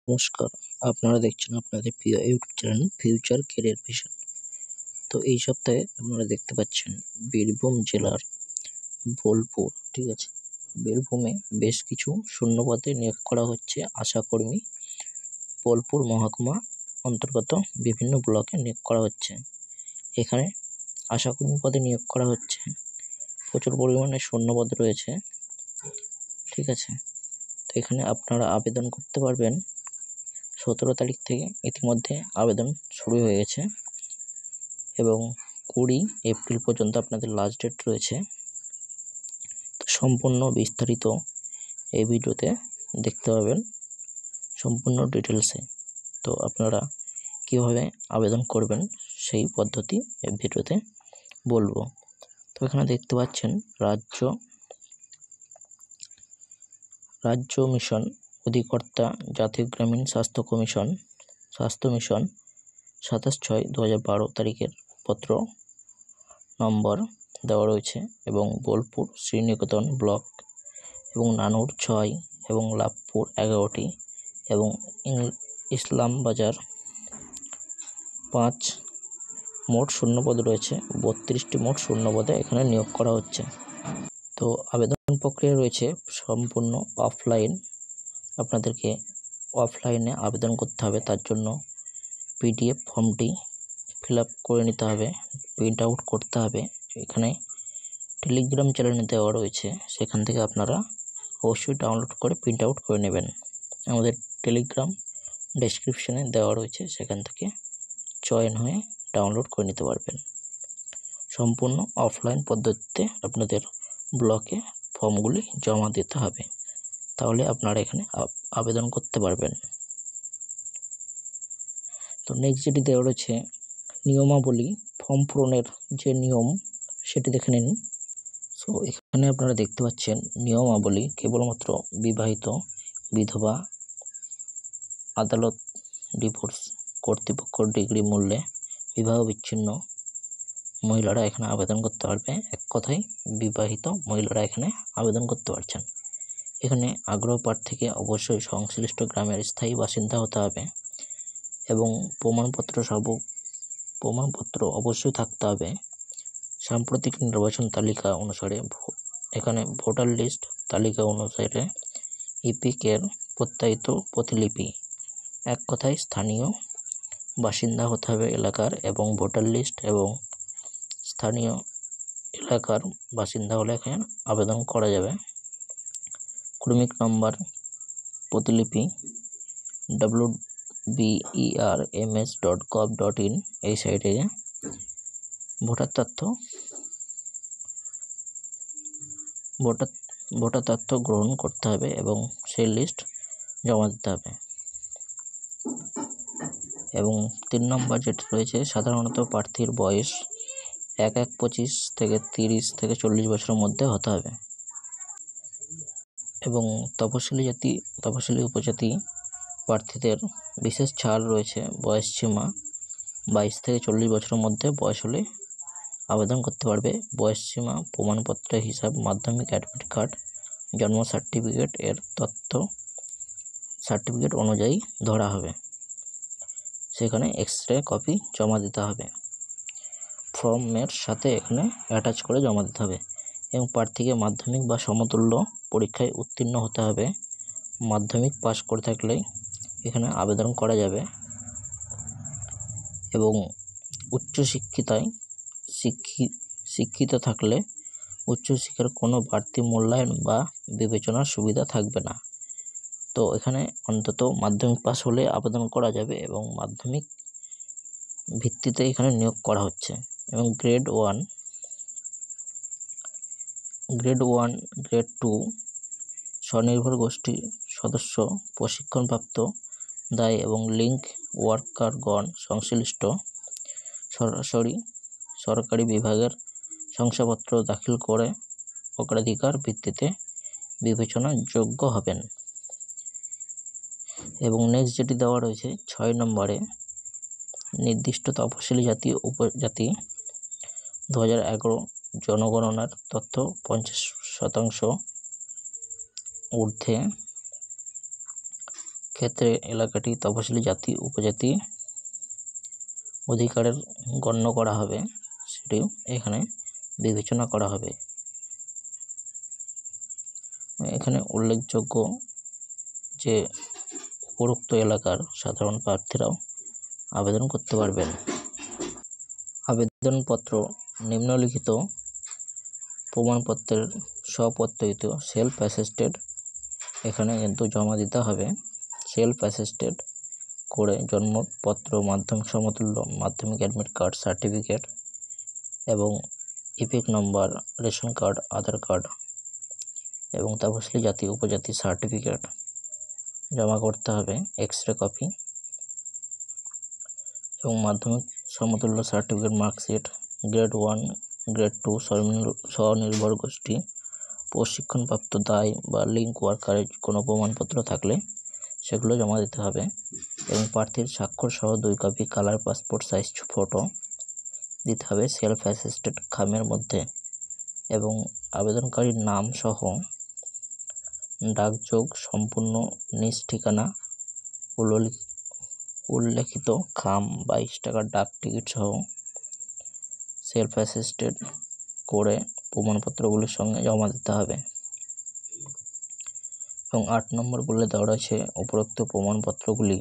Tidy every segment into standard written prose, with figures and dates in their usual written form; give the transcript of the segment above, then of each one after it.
নমস্কার, আপনারা দেখছেন আপনাদের প্রিয় YouTube channel future career vision. তো এই সপ্তাহে আপনারা দেখতে পাচ্ছেন বীরভূম জেলার বোলপুর, ঠিক আছে, বীরভূমে বেশ কিছু শূন্যপদে নিয়োগ করা হচ্ছে আশাকর্মী। বোলপুর মহকুমা অন্তর্গত বিভিন্ন ব্লকে নিয়োগ করা হচ্ছে। এখানে আশাকর্মী পদে নিয়োগ করা হচ্ছে, প্রচুর পরিমাণে শূন্যপদ রয়েছে, ঠিক আছে। তো এখানে আপনারা আবেদন করতে পারবেন 17 তারিখ থেকে। ইতিমধ্যে আবেদন শুরু হয়ে গেছে এবং 20 এপ্রিল পর্যন্ত আপনাদের লাস্ট ডেট রয়েছে। তো সম্পূর্ণ বিস্তারিত এই ভিডিওতে দেখতে পাবেন, সম্পূর্ণ ডিটেলসে। তো আপনারা কীভাবে আবেদন করবেন সেই পদ্ধতি এই ভিডিওতে বলবো। তো এখানে দেখতে পাচ্ছেন রাজ্য মিশন অধিকর্তা, জাতীয় গ্রামীণ স্বাস্থ্য মিশন 27/6/2012 তারিখের পত্র নম্বর দেওয়া রয়েছে এবং বোলপুর শ্রীনিকেতন ব্লক এবং নানুর 6 এবং লাভপুর 11টি এবং ইসলামবাজার 5 মোট শূন্যপদ রয়েছে। 32টি মোট শূন্যপদে এখানে নিয়োগ করা হচ্ছে। তো আবেদন প্রক্রিয়া রয়েছে সম্পূর্ণ অফলাইন। আপনাদেরকে অফলাইনে আবেদন করতে হবে, তার জন্য পিডিএফ ফর্মটি ফিল আপ করে নিতে হবে, প্রিন্ট আউট করতে হবে। এখানে টেলিগ্রাম চ্যানেলে দেওয়া রয়েছে, সেখান থেকে আপনারা অবশ্যই ডাউনলোড করে প্রিন্ট আউট করে নেবেন। আমাদের টেলিগ্রাম ডেসক্রিপশনে দেওয়া রয়েছে, সেখান থেকে জয়েন হয়ে ডাউনলোড করে নিতে পারবেন। সম্পূর্ণ অফলাইন পদ্ধতিতে আপনাদের ব্লকে ফর্মগুলি জমা দিতে হবে, তাহলে আপনারা এখানে আবেদন করতে পারবেন। তো নেক্সট যেটি দেওয়া রয়েছে নিয়মাবলী, ফর্ম পূরণের যে নিয়ম সেটি দেখে নিন। সো এখানে আপনারা দেখতে পাচ্ছেন নিয়মাবলী কেবলমাত্র বিবাহিত, বিধবা, আদালত, ডিভোর্স, কর্তৃপক্ষ ডিগ্রি মূল্যে বিবাহ বিচ্ছিন্ন মহিলারা এখানে আবেদন করতে পারবে। এক কথায় বিবাহিত মহিলারা এখানে আবেদন করতে পারছেন। এখানে আগ্রহ প্রার্থীকে অবশ্যই সংশ্লিষ্ট গ্রামের স্থায়ী বাসিন্দা হতে হবে এবং প্রমাণপত্র অবশ্যই থাকতে হবে। সাম্প্রতিক নির্বাচন তালিকা অনুসারে এখানে ভোটার লিস্ট তালিকা অনুসারে ইপিকের প্রত্যায়িত প্রতিলিপি। এক কথায় স্থানীয় বাসিন্দা হতে হবে এলাকার, এবং ভোটার লিস্ট এবং স্থানীয় এলাকার বাসিন্দা হলে এখানে আবেদন করা যাবে। ক্রমিক নম্বর প্রতিলিপি wberms.gov.in এই সাইটে ভোটার তথ্য গ্রহণ করতে হবে এবং সেই লিস্ট জমা দিতে হবে। এবং 3 নম্বর যেটা রয়েছে, সাধারণত প্রার্থীর বয়স 25 থেকে 30 থেকে 40 বছরের মধ্যে হতে হবে এবং তপশিলি উপজাতি প্রার্থীদের বিশেষ ছাড় রয়েছে। বয়স সীমা 22 থেকে 40 বছরের মধ্যে বয়স হলে আবেদন করতে পারবে। বয়স সীমা প্রমাণপত্রের হিসাব মাধ্যমিক, অ্যাডমিট কার্ড, জন্ম সার্টিফিকেট এর সার্টিফিকেট অনুযায়ী ধরা হবে। সেখানে এক্সরে কপি জমা দিতে হবে, ফর্মের সাথে এখানে অ্যাটাচ করে জমা দিতে হবে। এবং প্রার্থীকে মাধ্যমিক বা সমতুল্য পরীক্ষায় উত্তীর্ণ হতে হবে। মাধ্যমিক পাস করে থাকলে এখানে আবেদন করা যাবে এবং শিক্ষিত থাকলে উচ্চশিক্ষার কোনো বাড়তি মূল্যায়ন বা বিবেচনার সুবিধা থাকবে না। তো এখানে অন্তত মাধ্যমিক পাস হলে আবেদন করা যাবে এবং মাধ্যমিক ভিত্তিতে এখানে নিয়োগ করা হচ্ছে। এবং গ্রেড 1, গ্রেড 2 স্বনির্ভর গোষ্ঠীর সদস্য, প্রশিক্ষণপ্রাপ্ত দায় এবং লিঙ্ক ওয়ার্কারগণ সংশ্লিষ্ট সরকারি বিভাগের শংসাপত্র দাখিল করে অগ্রাধিকার ভিত্তিতে বিবেচনাযোগ্য হবেন। এবং নেক্সট যেটি দেওয়া রয়েছে 6 নম্বরে, নির্দিষ্ট তপশিলি জাতি উপজাতি 2011 জনগণনার তথ্য 50% ঊর্ধ্বে ক্ষেত্রে এলাকাটি তফসিলি জাতি উপজাতি অধিকারের গণ্য করা হবে, সেটিও এখানে বিবেচনা করা হবে। এখানে উল্লেখযোগ্য যে উপরোক্ত এলাকার সাধারণ প্রার্থীরাও আবেদন করতে পারবেন। আবেদনপত্র নিম্নলিখিত প্রমাণপত্রের স্বপ্রত্যয়িত সেলফ অ্যাটেস্টেড এখানে কিন্তু জমা দিতে হবে। সেলফ অ্যাটেস্টেড করে জন্মপত্র, মাধ্যমিক সমতুল্য, মাধ্যমিক অ্যাডমিট কার্ড, সার্টিফিকেট এবং ইপিক নম্বর, রেশন কার্ড, আধার কার্ড এবং তফসিলি জাতি উপজাতি সার্টিফিকেট জমা করতে হবে, এক্সরে কপি এবং মাধ্যমিক সমতুল্য সার্টিফিকেট, মার্কশিট, গ্রেড 1, গ্রেড 2 স্বনির্ভর গোষ্ঠী প্রশিক্ষণপ্রাপ্ত দায় বা লিঙ্ক ওয়ার্কারের কোনো প্রমাণপত্র থাকলে সেগুলো জমা দিতে হবে এবং প্রার্থীর স্বাক্ষর সহ 2 copy colour passport size photo দিতে হবে সেলফ অ্যাটেস্টেড খামের মধ্যে এবং আবেদনকারীর নাম সহ ডাকযোগ সম্পূর্ণ নিজ ঠিকানা উল্লেখিত খাম 22 টাকার ডাক টিকিট সহ সেলফ অ্যাটেস্টেড করে প্রমাণপত্রগুলির সঙ্গে জমা দিতে হবে। এবং 8 নম্বর বলে দেওয়া রয়েছে উপরোক্ত প্রমাণপত্রগুলি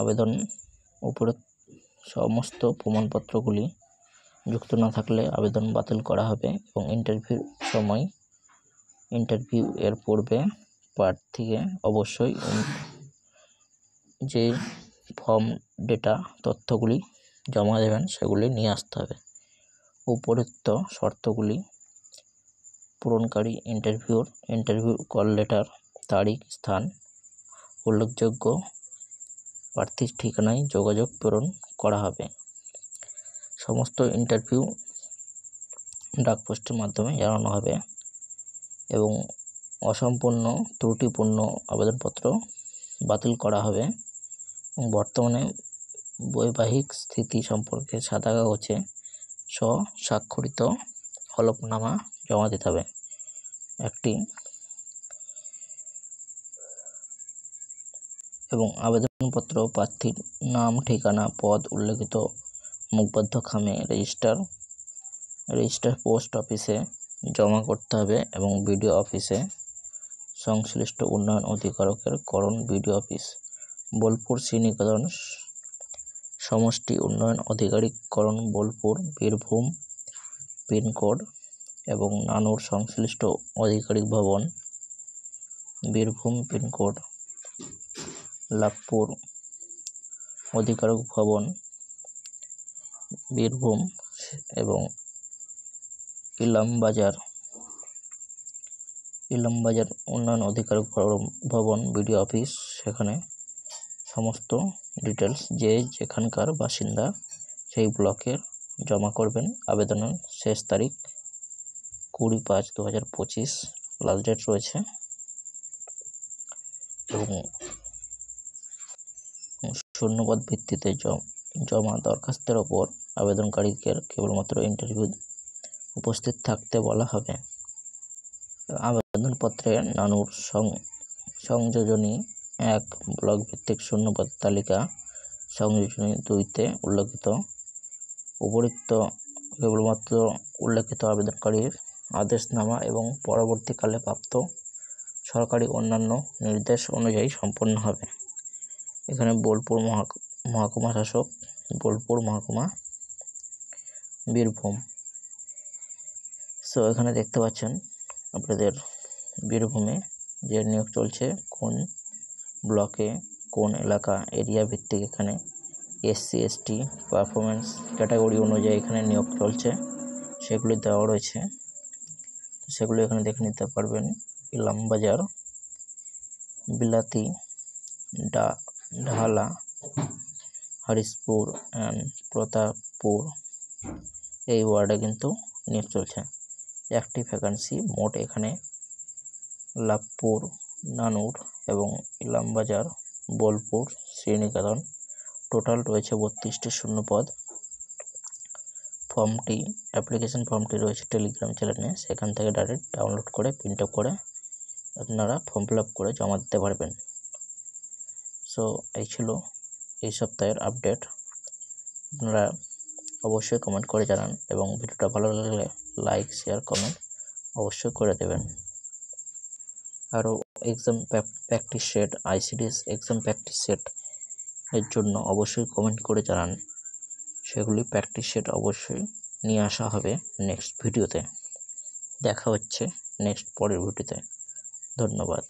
আবেদন উপরে সমস্ত প্রমাণপত্রগুলি যুক্ত না থাকলে আবেদন বাতিল করা হবে এবং ইন্টারভিউ এর পূর্বে প্রার্থীকে অবশ্যই যে ফর্ম ডেটা তথ্যগুলি জমা দেবেন সেগুলি নিয়ে আসতে হবে। উপরোক্ত শর্তগুলি পূরণকারী ইন্টারভিউ কল লেটার, তারিখ, স্থান উল্লেখযোগ্য প্রার্থীর ঠিকানায় যোগাযোগ প্রেরণ করা হবে। সমস্ত ইন্টারভিউ ডাকপোস্টের মাধ্যমে জানানো হবে এবং অসম্পূর্ণ ত্রুটিপূর্ণ আবেদনপত্র বাতিল করা হবে। বর্তমানে বৈবাহিক স্থিতি সম্পর্কে সাদা কাগজে স্বাক্ষরিত হলফনামা জমা দিতে হবে একটি এবং আবেদনপত্র প্রার্থীর নাম, ঠিকানা, পদ উল্লেখিত মুখবদ্ধ খামে রেজিস্টার পোস্ট অফিসে জমা করতে হবে এবং বিডিও অফিসে সংশ্লিষ্ট উন্নয়ন অধিকারকের করণ বিডিও অফিস, বোলপুর শ্রীনিকেতন সমষ্টি উন্নয়ন আধিকারিক করণ বোলপুর, বীরভূম পিনকোড এবং নানুর সংশ্লিষ্ট আধিকারিক ভবন, বীরভূম পিনকোড, লাভপুর অধিকারিক ভবন বীরভূম এবং ইলামবাজার উন্নয়ন আধিকারিক ভবন বিডিও অফিস, সেখানে সমস্ত ডিটেলস যে যেখানকার বাসিন্দা সেই ব্লকের জমা করবেন। আবেদনের শেষ তারিখ 20/5/2025 লাস্ট ডেট রয়েছে এবং শূন্যপদ ভিত্তিতে জমা দরখাস্তের ওপর আবেদনকারীকে কেবলমাত্র ইন্টারভিউ উপস্থিত থাকতে বলা হবে। আবেদনপত্রে নানুর সংযোজনী 1 ব্লক ভিত্তিক শূন্যপদ তালিকা, সংযোজনী 2-তে উল্লেখিত উপরিক্ত কেবলমাত্র উল্লেখিত আবেদনকারীর আদেশনামা এবং পরবর্তীকালে প্রাপ্ত সরকারি অন্যান্য নির্দেশ অনুযায়ী সম্পন্ন হবে। এখানে বোলপুর মহকুমা শাসক, বোলপুর মহকুমা, বীরভূম। এখানে দেখতে পাচ্ছেন আপনাদের বীরভূমে যে নিয়োগ চলছে, কোন ব্লকে কোন এলাকা এরিয়া ভিত্তিক এখানে SC ST পারফরমেন্স ক্যাটাগরি অনুযায়ী এখানে নিয়োগ চলছে, সেগুলি দেওয়া রয়েছে। সেগুলো এখানে দেখে নিতে পারবেন। ইলামবাজার, বিলাতি, ঢালা, হরিশপুর অ্যান্ড প্রতাপপুর এই ওয়ার্ডে কিন্তু নিয়োগ চলছে। একটি ভ্যাকান্সি মোট এখানে লাভপুর, নানুর এবং ইলামবাজার, বোলপুর, শ্রীনিকেতন টোটাল রয়েছে 32টি শূন্যপদ। অ্যাপ্লিকেশন ফর্মটি রয়েছে টেলিগ্রাম চ্যানেলে, সেখান থেকে ডাইরেক্ট ডাউনলোড করে প্রিন্ট আউট করে আপনারা ফর্ম ফিল আপ করে জমা দিতে পারবেন। সো এই ছিল এই সপ্তাহের আপডেট। আপনারা অবশ্যই কমেন্ট করে জানান এবং ভিডিওটা ভালো লাগলে লাইক শেয়ার কমেন্ট অবশ্যই করে দেবেন। আরও exam practice set, ICDS exam practice set এর জন্য অবশ্যই কমেন্ট করে জানান। সেগুলি প্র্যাকটিস সেট অবশ্যই নিয়ে আসা হবে নেক্সট ভিডিওতে। দেখা হচ্ছে নেক্সট পরের ভিডিওতে। ধন্যবাদ।